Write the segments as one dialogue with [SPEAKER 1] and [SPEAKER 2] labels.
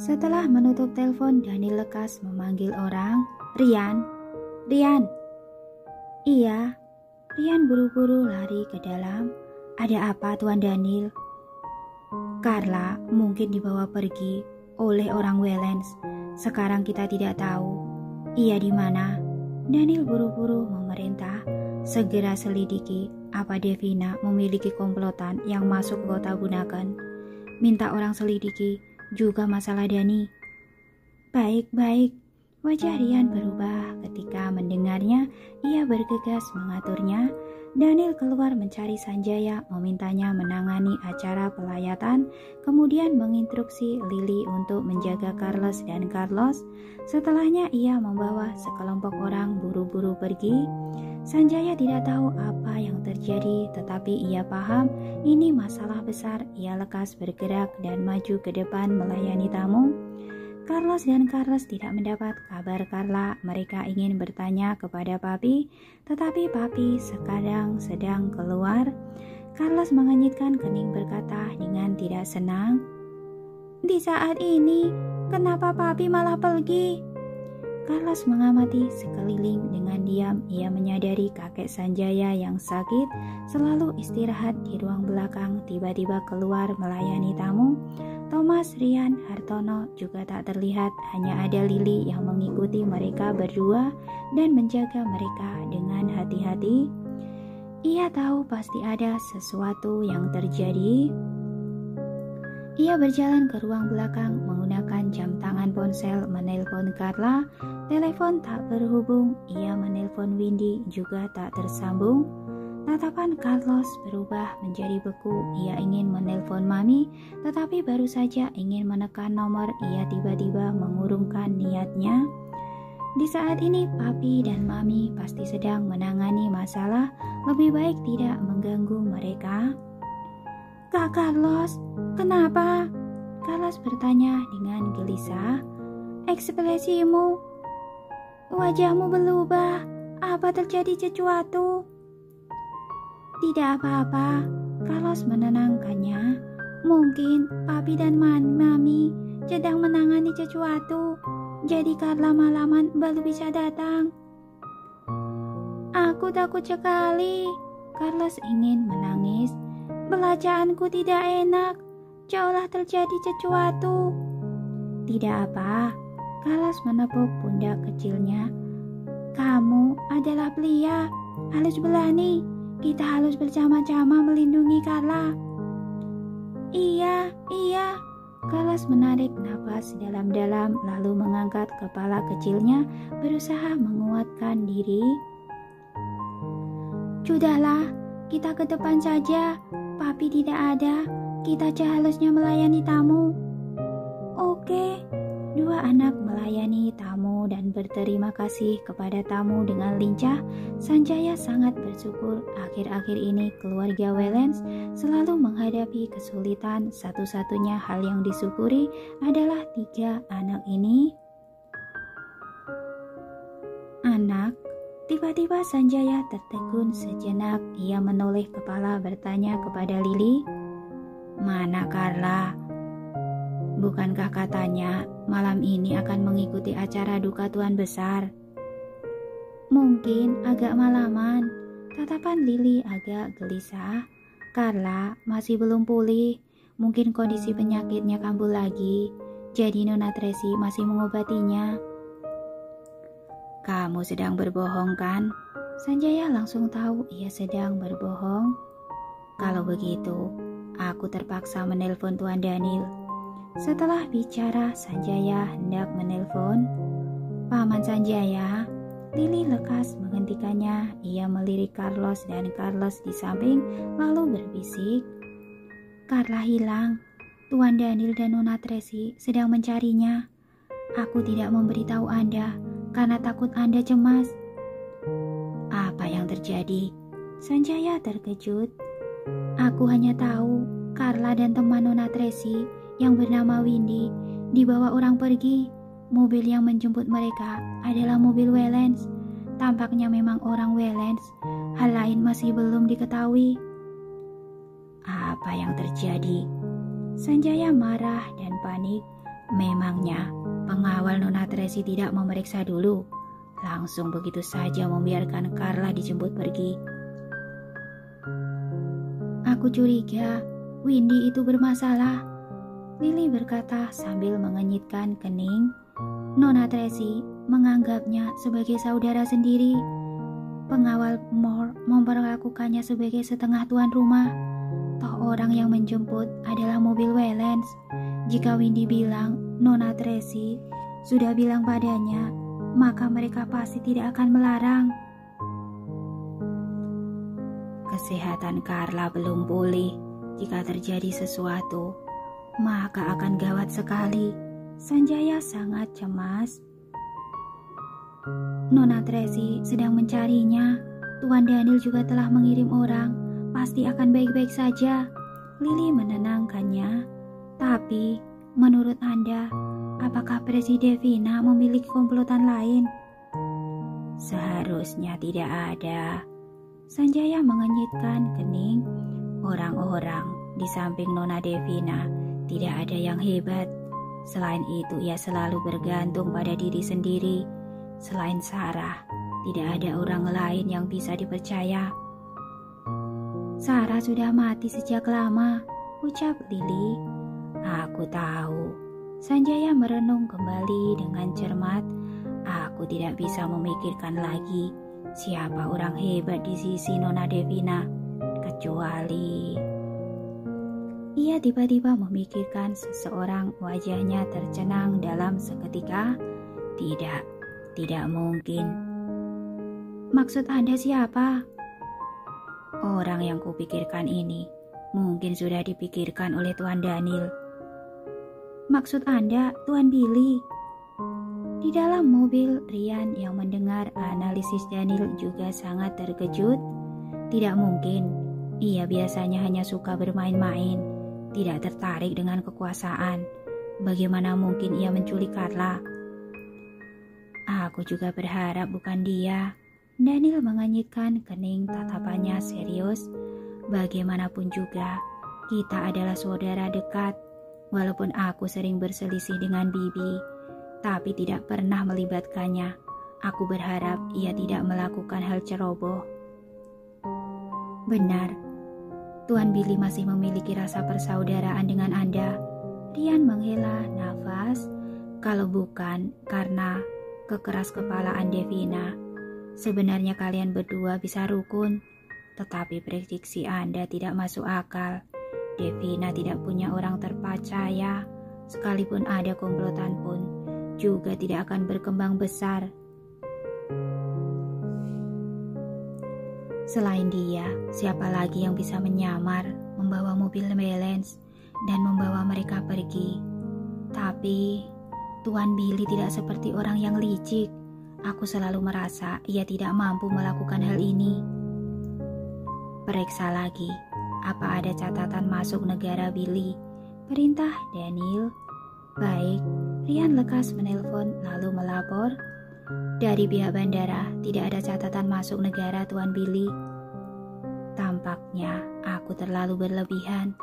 [SPEAKER 1] Setelah menutup telepon, Daniel lekas memanggil orang. Rian, Rian. Iya. Rian buru-buru lari ke dalam. Ada apa, Tuan Daniel? Carla mungkin dibawa pergi oleh orang Wellens. Sekarang kita tidak tahu ia di mana. Daniel buru-buru memerintah, segera selidiki apa Devina memiliki komplotan yang masuk ke kota Bunaken. Minta orang selidiki juga masalah Dani. Baik-baik. Wajah Rian berubah ketika mendengarnya. Ia bergegas mengaturnya. Daniel keluar mencari Sanjaya, memintanya menangani acara pelayatan, kemudian menginstruksi Lily untuk menjaga Carlos dan Carlos. Setelahnya ia membawa sekelompok orang buru-buru pergi. Sanjaya tidak tahu apa yang terjadi, tetapi ia paham ini masalah besar. Ia lekas bergerak dan maju ke depan melayani tamu. Carlos dan Carlos tidak mendapat kabar Carla. Mereka ingin bertanya kepada Papi, tetapi Papi sekarang sedang keluar. Carlos mengenyitkan kening berkata dengan tidak senang, "Di saat ini, kenapa Papi malah pergi?" Carlos mengamati sekeliling dengan diam. Ia menyadari kakek Sanjaya yang sakit selalu istirahat di ruang belakang tiba-tiba keluar melayani tamu. Thomas, Rian, Hartono juga tak terlihat, hanya ada Lily yang mengikuti mereka berdua dan menjaga mereka dengan hati-hati. Ia tahu pasti ada sesuatu yang terjadi. Ia berjalan ke ruang belakang menggunakan jam tangan ponsel menelpon Carla. Telepon tak berhubung. Ia menelpon Windy juga tak tersambung. Tatapan Carlos berubah menjadi beku. Ia ingin menelpon Mami, tetapi baru saja ingin menekan nomor, ia tiba-tiba mengurungkan niatnya. Di saat ini Papi dan Mami pasti sedang menangani masalah. Lebih baik tidak mengganggu mereka. "Kak Carlos, kenapa?" Carlos bertanya dengan gelisah. "Ekspresimu, wajahmu berubah. Apa terjadi sesuatu?" "Tidak apa-apa," Carlos menenangkannya. "Mungkin Papi dan Mami sedang menangani sesuatu. Jadi Carla malaman baru bisa datang." "Aku takut sekali." Carlos ingin menangis. "Belajaanku tidak enak. Seolah terjadi sesuatu." "Tidak apa." Carlos menepuk pundak kecilnya. "Kamu adalah pria. Harus berani. Kita harus bersama-sama melindungi Carla." Iya. Carlos menarik napas dalam-dalam lalu mengangkat kepala kecilnya, berusaha menguatkan diri. "Sudahlah, kita ke depan saja. Papi tidak ada. Kita seharusnya melayani tamu." "Oke." Dua anak melayani tamu dan berterima kasih kepada tamu dengan lincah. Sanjaya sangat bersyukur. Akhir-akhir ini keluarga Wellens selalu menghadapi kesulitan. Satu-satunya hal yang disyukuri adalah 3 anak ini. "Anak." Tiba-tiba Sanjaya tertegun sejenak. Ia menoleh kepala bertanya kepada Lily, "Mana Carla? Bukankah katanya malam ini akan mengikuti acara duka Tuan Besar?" "Mungkin agak malaman." Tatapan Lily agak gelisah. "Carla masih belum pulih. Mungkin kondisi penyakitnya kambuh lagi. Jadi Nona Tracy masih mengobatinya." "Kamu sedang berbohong kan?" Sanjaya langsung tahu ia sedang berbohong. "Kalau begitu, aku terpaksa menelpon Tuan Daniel." Setelah bicara, Sanjaya hendak menelpon. "Paman Sanjaya." Lily lekas menghentikannya. Ia melirik Carlos dan Carlos di samping lalu berbisik, "Carla hilang. Tuan Daniel dan Nona Tracy sedang mencarinya. Aku tidak memberitahu Anda karena takut Anda cemas." "Apa yang terjadi?" Sanjaya terkejut. "Aku hanya tahu Carla dan teman Nona Tracy yang bernama Windy dibawa orang pergi. Mobil yang menjemput mereka adalah mobil Wellens. Tampaknya memang orang Wellens. Hal lain masih belum diketahui." "Apa yang terjadi?" Sanjaya marah dan panik. Memangnya pengawal Nona Tracy tidak memeriksa dulu, langsung begitu saja membiarkan Carla dijemput pergi. Aku curiga Windy itu bermasalah, Lily berkata sambil mengenyitkan kening. Nona Tracy menganggapnya sebagai saudara sendiri. Pengawal Moore memperlakukannya sebagai setengah tuan rumah. Toh orang yang menjemput adalah mobil Wellens. Jika Windy bilang Nona Tracy sudah bilang padanya, maka mereka pasti tidak akan melarang. Kesehatan Carla belum pulih. Jika terjadi sesuatu, maka akan gawat sekali. Sanjaya sangat cemas. Nona Tracy sedang mencarinya. Tuan Daniel juga telah mengirim orang. Pasti akan baik-baik saja. Lily menenangkannya. Tapi, menurut Anda, apakah Presiden Devina memiliki komplotan lain? Seharusnya tidak ada. Sanjaya mengenyitkan kening. Orang-orang di samping Nona Devina tidak ada yang hebat. Selain itu, ia selalu bergantung pada diri sendiri. Selain Sarah, tidak ada orang lain yang bisa dipercaya. Sarah sudah mati sejak lama, ucap Lily. Aku tahu. Sanjaya merenung kembali dengan cermat. Aku tidak bisa memikirkan lagi siapa orang hebat di sisi Nona Devina, kecuali... Ia tiba-tiba memikirkan seseorang, wajahnya tercenang dalam seketika. Tidak mungkin. Maksud Anda siapa? Orang yang kupikirkan ini mungkin sudah dipikirkan oleh Tuan Daniel. Maksud Anda Tuan Billy? Di dalam mobil, Ryan yang mendengar analisis Daniel juga sangat terkejut. Tidak mungkin. Ia biasanya hanya suka bermain-main, tidak tertarik dengan kekuasaan. Bagaimana mungkin ia menculik Carla? Aku juga berharap bukan dia. Daniel mengenyitkan kening, tatapannya serius. Bagaimanapun juga, kita adalah saudara dekat. Walaupun aku sering berselisih dengan Bibi, tapi tidak pernah melibatkannya. Aku berharap ia tidak melakukan hal ceroboh. Benar, Tuan Billy masih memiliki rasa persaudaraan dengan Anda. Ryan menghela nafas. Kalau bukan karena kekeras-kepalaan Devina, sebenarnya kalian berdua bisa rukun. Tetapi prediksi Anda tidak masuk akal. Devina tidak punya orang terpercaya. Sekalipun ada komplotan pun, juga tidak akan berkembang besar. Selain dia, siapa lagi yang bisa menyamar, membawa mobil Wellens, dan membawa mereka pergi? Tapi, Tuan Billy tidak seperti orang yang licik. Aku selalu merasa ia tidak mampu melakukan hal ini. Periksa lagi, apa ada catatan masuk negara Billy? Perintah Daniel. Baik, Ryan lekas menelpon lalu melapor. Dari pihak bandara, tidak ada catatan masuk negara Tuan Billy. Tampaknya aku terlalu berlebihan.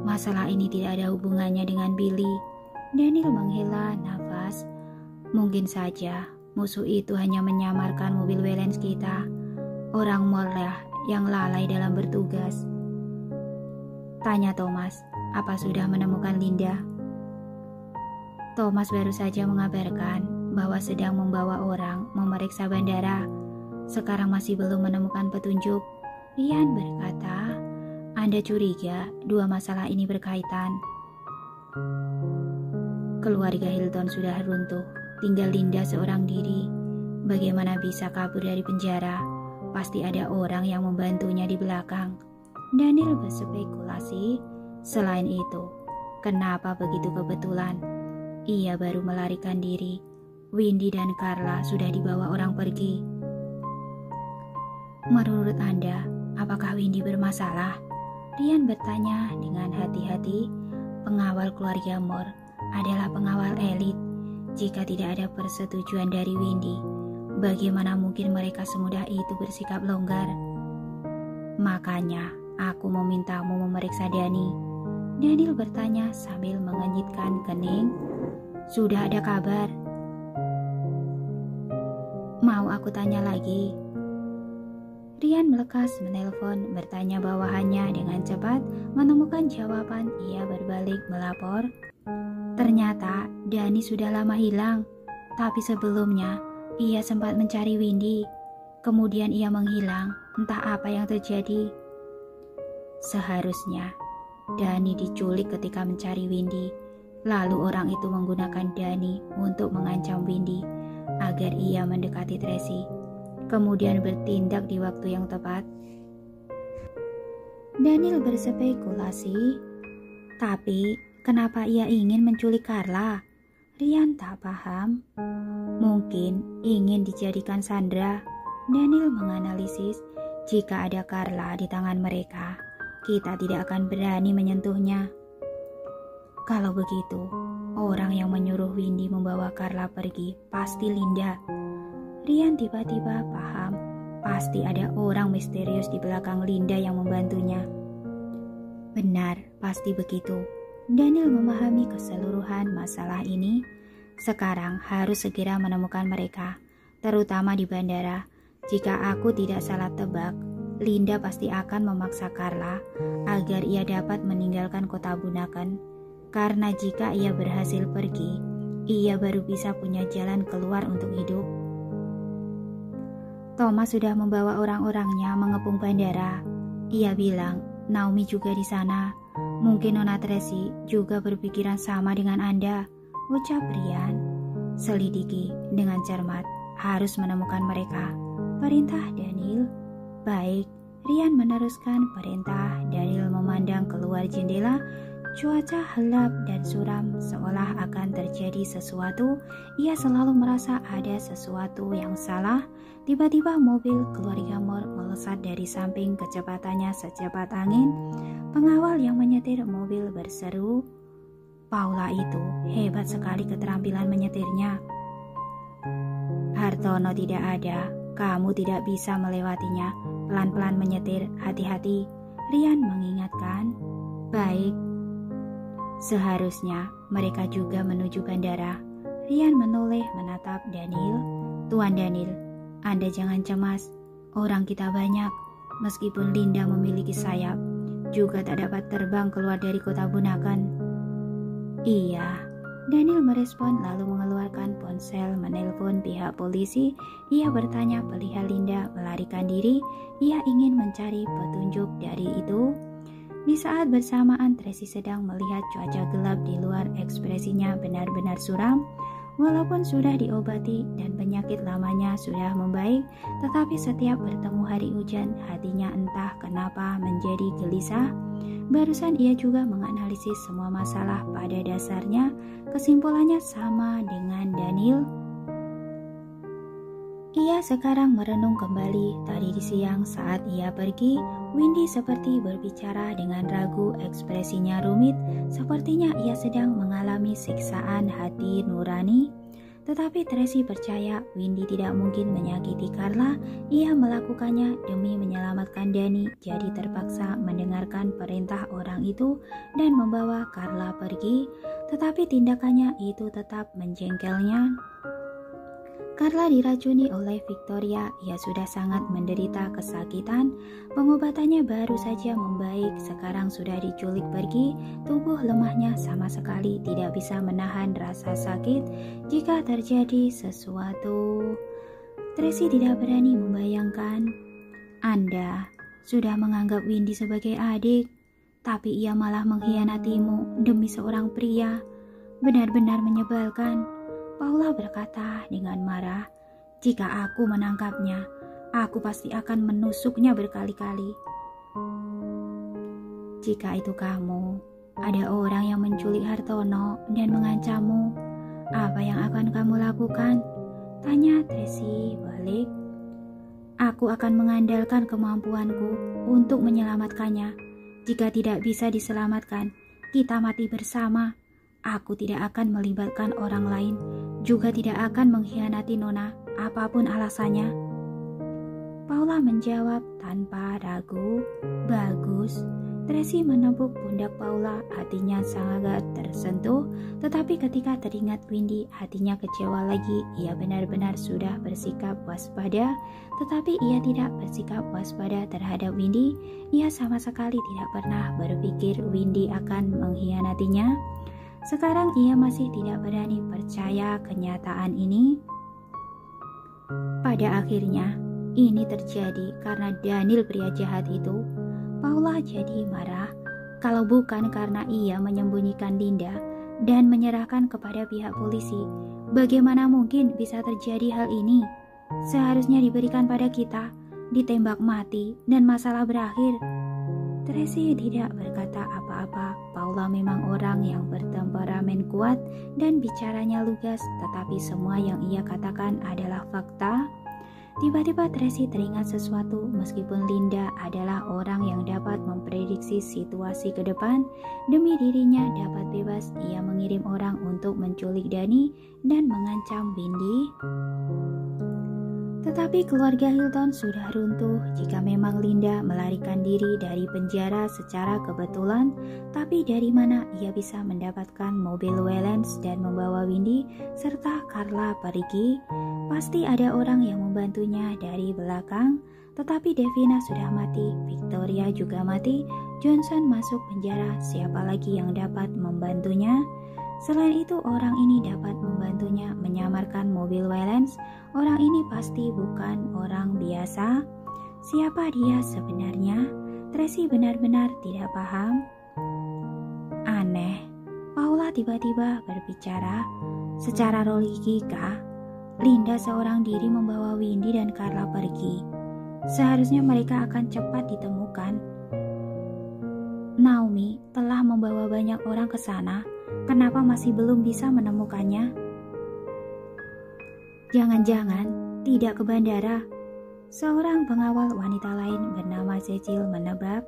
[SPEAKER 1] Masalah ini tidak ada hubungannya dengan Billy. Daniel menghela nafas. Mungkin saja musuh itu hanya menyamarkan mobil Wellens kita. Orang Moore yang lalai dalam bertugas. Tanya Thomas, apa sudah menemukan Linda? Thomas baru saja mengabarkan bahwa sedang membawa orang memeriksa bandara. Sekarang masih belum menemukan petunjuk. Ryan berkata, Anda curiga dua masalah ini berkaitan. Keluarga Hilton sudah runtuh, tinggal Linda seorang diri. Bagaimana bisa kabur dari penjara? Pasti ada orang yang membantunya di belakang. Daniel berspekulasi. Selain itu, kenapa begitu kebetulan? Ia baru melarikan diri. Windy dan Carla sudah dibawa orang pergi. Menurut Anda, apakah Windy bermasalah? Ryan bertanya dengan hati-hati. Pengawal keluarga Moore adalah pengawal elit. Jika tidak ada persetujuan dari Windy, bagaimana mungkin mereka semudah itu bersikap longgar? Makanya, aku memintamu memeriksa Dani. Daniel bertanya sambil mengenyitkan kening. Sudah ada kabar? Mau aku tanya lagi? Rian melekas menelpon, bertanya bawahannya dengan cepat, menemukan jawaban, ia berbalik melapor. Ternyata Dani sudah lama hilang, tapi sebelumnya ia sempat mencari Windy. Kemudian ia menghilang, entah apa yang terjadi. Seharusnya Dani diculik ketika mencari Windy. Lalu orang itu menggunakan Dani untuk mengancam Windy agar ia mendekati Tracy, kemudian bertindak di waktu yang tepat. Daniel berspekulasi, tapi kenapa ia ingin menculik Carla? Rian tak paham. Mungkin ingin dijadikan sandera. Daniel menganalisis, jika ada Carla di tangan mereka, kita tidak akan berani menyentuhnya. Kalau begitu, orang yang menyuruh Windy membawa Carla pergi pasti Linda. Rian tiba-tiba paham, pasti ada orang misterius di belakang Linda yang membantunya. Benar, pasti begitu. Daniel memahami keseluruhan masalah ini. Sekarang harus segera menemukan mereka, terutama di bandara. Jika aku tidak salah tebak, Linda pasti akan memaksa Carla agar ia dapat meninggalkan kota Bunaken. Karena jika ia berhasil pergi, ia baru bisa punya jalan keluar untuk hidup. Thomas sudah membawa orang-orangnya mengepung bandara. Ia bilang Naomi juga di sana. Mungkin Nona Tracy juga berpikiran sama dengan Anda, ucap Rian. Selidiki dengan cermat, harus menemukan mereka, perintah Daniel. Baik, Rian meneruskan perintah. Daniel memandang keluar jendela. Cuaca gelap dan suram, seolah akan terjadi sesuatu. Ia selalu merasa ada sesuatu yang salah. Tiba-tiba mobil keluarga Moore melesat dari samping, kecepatannya secepat angin. Pengawal yang menyetir mobil berseru, "Paula itu hebat sekali keterampilan menyetirnya." "Hartono tidak ada, kamu tidak bisa melewatinya. Pelan-pelan menyetir, hati-hati," Rian mengingatkan. Baik. Seharusnya mereka juga menuju bandara. Rian menoleh menatap Daniel. "Tuan Daniel, Anda jangan cemas. Orang kita banyak. Meskipun Linda memiliki sayap, juga tak dapat terbang keluar dari kota Bunaken." "Iya," Daniel merespon, lalu mengeluarkan ponsel menelpon pihak polisi. Ia bertanya perihal Linda melarikan diri. Ia ingin mencari petunjuk dari itu. Di saat bersamaan Tracy sedang melihat cuaca gelap di luar, ekspresinya benar-benar suram. Walaupun sudah diobati dan penyakit lamanya sudah membaik, tetapi setiap bertemu hari hujan, hatinya entah kenapa menjadi gelisah. Barusan ia juga menganalisis semua masalah pada dasarnya, kesimpulannya sama dengan Daniel. Ia sekarang merenung kembali tadi di siang saat ia pergi. Windy seperti berbicara dengan ragu, ekspresinya rumit, sepertinya ia sedang mengalami siksaan hati nurani. Tetapi Tracy percaya Windy tidak mungkin menyakiti Carla. Ia melakukannya demi menyelamatkan Dani, jadi terpaksa mendengarkan perintah orang itu dan membawa Carla pergi. Tetapi tindakannya itu tetap menjengkelnya. Carla diracuni oleh Victoria. Ia sudah sangat menderita kesakitan. Pengobatannya baru saja membaik, sekarang sudah diculik pergi. Tubuh lemahnya sama sekali tidak bisa menahan rasa sakit jika terjadi sesuatu. Tracy tidak berani membayangkan. Anda sudah menganggap Windy sebagai adik, tapi ia malah mengkhianatimu demi seorang pria. Benar-benar menyebalkan. Paula berkata dengan marah, "Jika aku menangkapnya, aku pasti akan menusuknya berkali-kali." "Jika itu kamu, ada orang yang menculik Hartono dan mengancammu, apa yang akan kamu lakukan?" tanya Tracy balik. "Aku akan mengandalkan kemampuanku untuk menyelamatkannya. Jika tidak bisa diselamatkan, kita mati bersama. Aku tidak akan melibatkan orang lain, juga tidak akan mengkhianati Nona, apapun alasannya." Paula menjawab tanpa ragu. "Bagus, Tracy menepuk pundak Paula, hatinya sangat tersentuh, tetapi ketika teringat Windy, hatinya kecewa lagi. Ia benar-benar sudah bersikap waspada, tetapi ia tidak bersikap waspada terhadap Windy. Ia sama sekali tidak pernah berpikir Windy akan mengkhianatinya. Sekarang ia masih tidak berani percaya kenyataan ini. Pada akhirnya, ini terjadi karena Daniel pria jahat itu. Paula jadi marah. Kalau bukan karena ia menyembunyikan Linda dan menyerahkan kepada pihak polisi, bagaimana mungkin bisa terjadi hal ini? Seharusnya diberikan pada kita, ditembak mati dan masalah berakhir. Tracy tidak berkata apa-apa. Paula memang orang yang bertemperamen kuat dan bicaranya lugas, tetapi semua yang ia katakan adalah fakta. Tiba-tiba Tracy teringat sesuatu. Meskipun Linda adalah orang yang dapat memprediksi situasi ke depan, demi dirinya dapat bebas, ia mengirim orang untuk menculik Dani dan mengancam Windy. Tetapi keluarga Hilton sudah runtuh. Jika memang Linda melarikan diri dari penjara secara kebetulan, tapi dari mana ia bisa mendapatkan mobil Wellens dan membawa Windy serta Carla pergi? Pasti ada orang yang membantunya dari belakang. Tetapi Devina sudah mati, Victoria juga mati, Johnson masuk penjara, siapa lagi yang dapat membantunya? Selain itu, orang ini dapat membantunya menyamarkan mobil Wellens. Orang ini pasti bukan orang biasa. Siapa dia sebenarnya? Tracy benar-benar tidak paham. Aneh, Paula tiba-tiba berbicara. Secara logika, Linda seorang diri membawa Windy dan Carla pergi. Seharusnya mereka akan cepat ditemukan. Naomi telah membawa banyak orang ke sana. Kenapa masih belum bisa menemukannya? Jangan-jangan tidak ke bandara. Seorang pengawal wanita lain bernama Cecil menebak.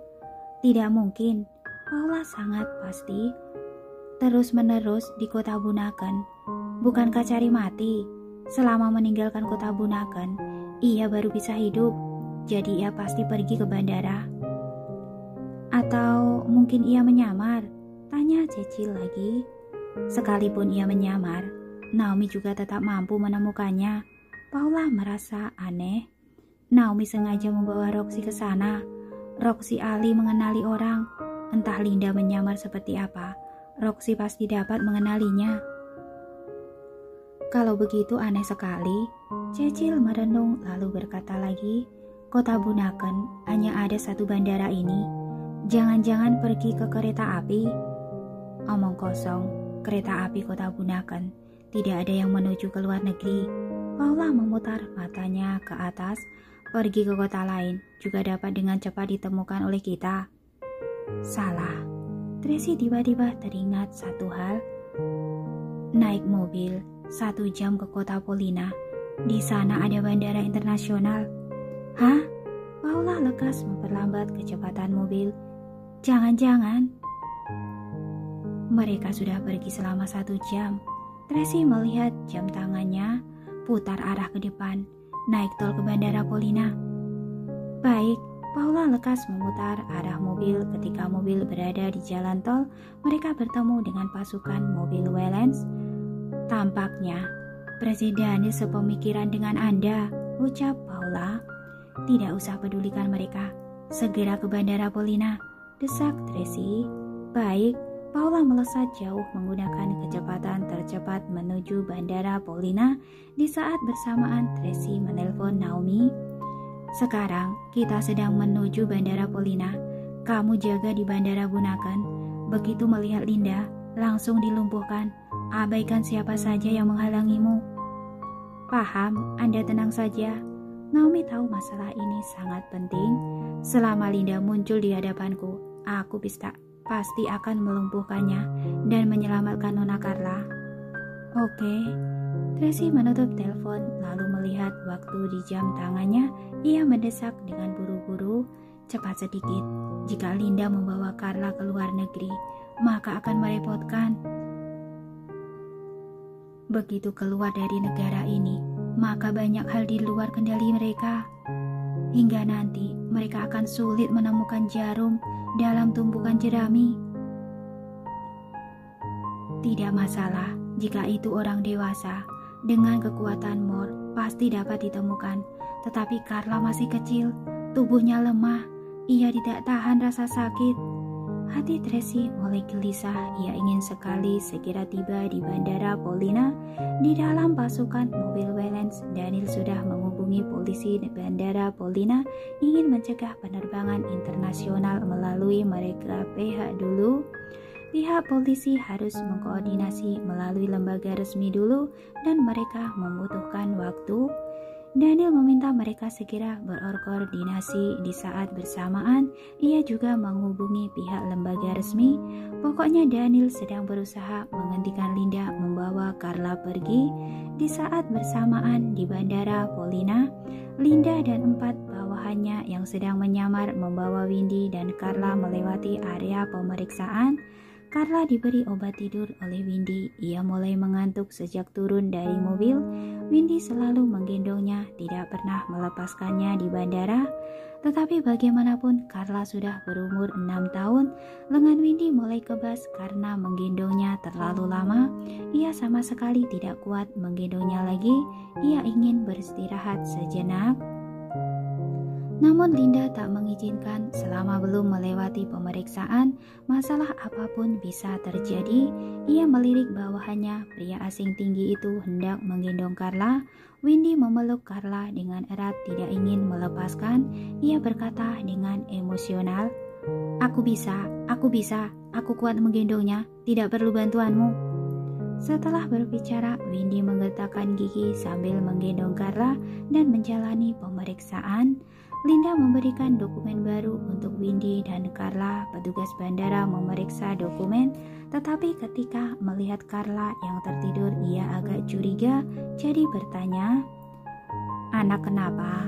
[SPEAKER 1] Tidak mungkin. Paula sangat pasti. Terus-menerus di kota Bunaken. Bukankah cari mati? Selama meninggalkan kota Bunaken, ia baru bisa hidup. Jadi ia pasti pergi ke bandara. Atau mungkin ia menyamar? Tanya Cecil lagi. Sekalipun ia menyamar, Naomi juga tetap mampu menemukannya. Paula merasa aneh. Naomi sengaja membawa Roxy ke sana. Roxy ahli mengenali orang. Entah Linda menyamar seperti apa, Roxy pasti dapat mengenalinya. Kalau begitu aneh sekali. Cecil merenung lalu berkata lagi, kota Bunaken hanya ada satu bandara ini. Jangan-jangan pergi ke kereta api. Omong kosong, kereta api kota Bunaken. Tidak ada yang menuju ke luar negeri. Paula memutar matanya ke atas. Pergi ke kota lain juga dapat dengan cepat ditemukan oleh kita. Salah. Tracy tiba-tiba teringat satu hal. Naik mobil 1 jam ke kota Polina. Di sana ada bandara internasional. Hah? Paula lekas memperlambat kecepatan mobil. Jangan-jangan mereka sudah pergi selama 1 jam. Tracy melihat jam tangannya, putar arah ke depan, naik tol ke bandara Polina. Baik, Paula lekas memutar arah mobil. Ketika mobil berada di jalan tol, mereka bertemu dengan pasukan mobil Wellens. Tampaknya Presiden sepemikiran dengan Anda, ucap Paula. Tidak usah pedulikan mereka. Segera ke bandara Polina, desak Tracy. Baik. Paula melesat jauh menggunakan kecepatan tercepat menuju bandara Polina. Di saat bersamaan Tracy menelpon Naomi. Sekarang kita sedang menuju bandara Polina. Kamu jaga di bandara Bunaken. Begitu melihat Linda, langsung dilumpuhkan. Abaikan siapa saja yang menghalangimu. Paham, Anda tenang saja. Naomi tahu masalah ini sangat penting. Selama Linda muncul di hadapanku, aku pasti akan melumpuhkannya dan menyelamatkan Nona Carla. Oke. Tracy menutup telepon lalu melihat waktu di jam tangannya. Ia mendesak dengan buru-buru. Cepat sedikit. Jika Linda membawa Carla ke luar negeri, maka akan merepotkan. Begitu keluar dari negara ini, maka banyak hal di luar kendali mereka. hingga nanti mereka akan sulit menemukan jarum dalam tumpukan jerami. Tidak masalah jika itu orang dewasa dengan kekuatan Mor pasti dapat ditemukan. Tetapi Carla masih kecil, tubuhnya lemah, ia tidak tahan rasa sakit. Hati Tracy mulai gelisah, ia ingin sekali segera tiba di Bandara Paulina. Di dalam pasukan mobil Valence, Daniel sudah menghubungi polisi Bandara Paulina ingin mencegah penerbangan internasional melalui mereka pihak dulu. Pihak polisi harus mengkoordinasi melalui lembaga resmi dulu dan mereka membutuhkan waktu. Daniel meminta mereka segera berkoordinasi. Di saat bersamaan, ia juga menghubungi pihak lembaga resmi. Pokoknya Daniel sedang berusaha menghentikan Linda membawa Carla pergi. Di saat bersamaan di Bandara Paulina, Linda dan 4 bawahannya yang sedang menyamar membawa Windy dan Carla melewati area pemeriksaan. Carla diberi obat tidur oleh Windy. Ia mulai mengantuk sejak turun dari mobil. Windy selalu menggendongnya, tidak pernah melepaskannya di bandara. Tetapi bagaimanapun Carla sudah berumur 6 tahun. Lengan Windy mulai kebas karena menggendongnya terlalu lama. Ia sama sekali tidak kuat menggendongnya lagi. Ia ingin beristirahat sejenak. Namun Linda tak mengizinkan. Selama belum melewati pemeriksaan, masalah apapun bisa terjadi. Ia melirik bawahannya. Pria asing tinggi itu hendak menggendong Carla. Windy memeluk Carla dengan erat, tidak ingin melepaskan. Ia berkata dengan emosional, aku bisa, aku kuat menggendongnya, tidak perlu bantuanmu." Setelah berbicara, Windy menggertakkan gigi sambil menggendong Carla dan menjalani pemeriksaan. Linda memberikan dokumen baru untuk Windy dan Carla. Petugas bandara memeriksa dokumen, tetapi ketika melihat Carla yang tertidur, ia agak curiga, jadi bertanya, "Anak kenapa?"